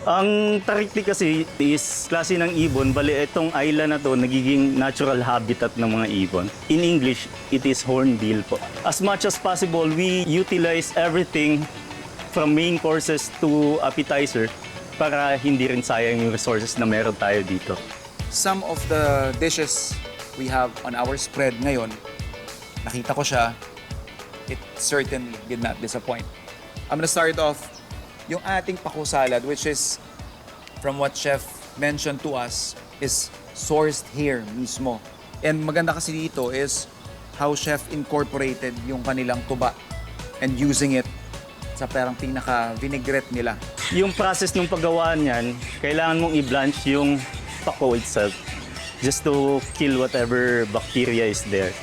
Ang Tarikti kasi is klase ng ibon, bali itong island na to nagiging natural habitat ng mga ibon. In English, it is hornbill po. As much as possible, we utilize everything from main courses to appetizer para hindi rin sayang yung resources na meron tayo dito. Some of the dishes we have on our spread ngayon, nakita ko siya, it certainly did not disappoint. I'm gonna start off yung ating pako salad, which is, from what Chef mentioned to us, is sourced here mismo. And maganda kasi dito is how Chef incorporated yung kanilang tuba and using it sa parang pinaka-vinaigrette nila. Yung process ng paggawa niyan, kailangan mong i-blanch yung pako itself just to kill whatever bacteria is there.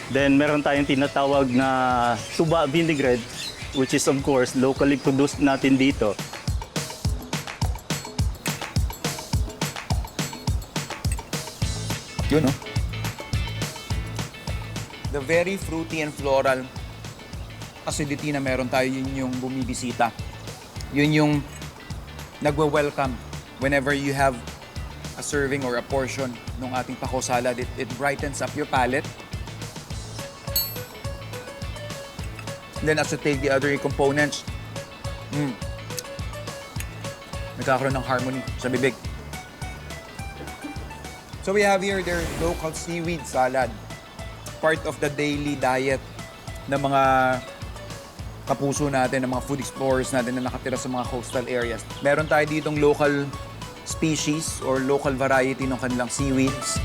Then meron tayong tinatawag na tuba vinaigrette, which is of course locally produced natin dito. Yun, no? The very fruity and floral acidity na meron tayo, yun yung bumibisita. Yun yung nagwe-welcome whenever you have a serving or a portion ng ating pako salad. It brightens up your palate. Then as you take the other components, nagkakaroon ng harmony sa bibig. So we have here their local seaweed salad. Part of the daily diet ng mga kapuso natin, ng mga food explorers natin na nakatira sa mga coastal areas. Meron tayo ditong local species or local variety ng kanilang seaweeds.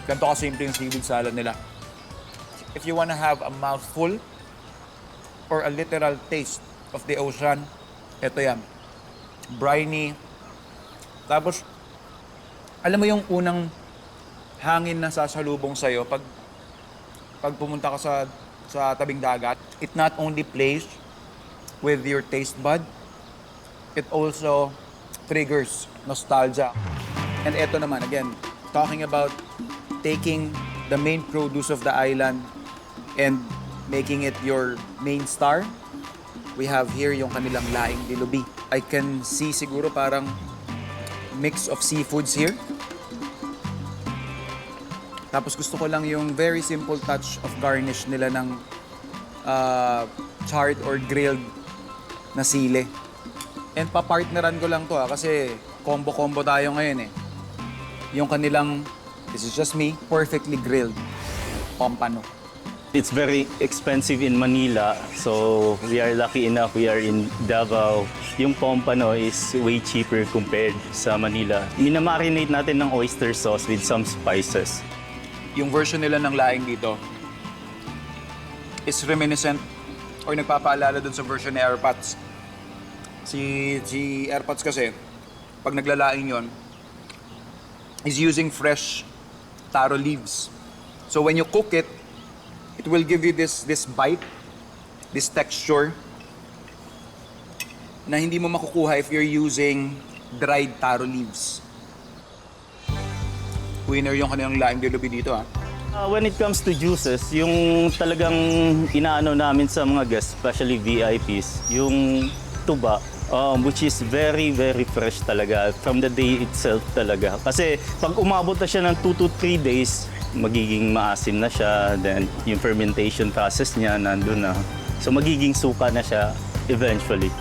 Ganito kasimple yung seaweed salad nila. If you want to have a mouthful or a literal taste of the ocean, ito yan. Briny. Tapos, alam mo yung unang hangin na sasalubong sa'yo pag pumunta ka sa tabing dagat, it not only plays with your taste bud, it also triggers nostalgia. And ito naman, again, talking about taking the main produce of the island and making it your main star, we have here yung kanilang laing dilubi. I can see siguro parang mix of seafoods here. Tapos gusto ko lang yung very simple touch of garnish nila ng charred or grilled na sili. And papartneran ko lang to kasi combo-combo tayo ngayon eh. Yung kanilang, this is just me, perfectly grilled pompano. It's very expensive in Manila, so we are lucky enough we are in Davao. Yung pompano is way cheaper compared sa Manila. Minamarinate natin ng oyster sauce with some spices. Yung version nila ng laing dito is reminiscent or nagpapaalala dun sa version ni Airpods. Si Airpods kasi, pag naglalaing yon, is using fresh taro leaves. So when you cook it, it will give you this bite, this texture na hindi mo makukuha if you're using dried taro leaves. Winner yung kanilang laing dilubi dito When it comes to juices, yung talagang inaano namin sa mga guests, especially VIPs, yung tuba, which is very, very fresh talaga from the day itself talaga. Kasi pag umabot na siya ng 2 to 3 days, magiging maasim na siya, then yung fermentation process niya nandun na. So magiging suka na siya eventually.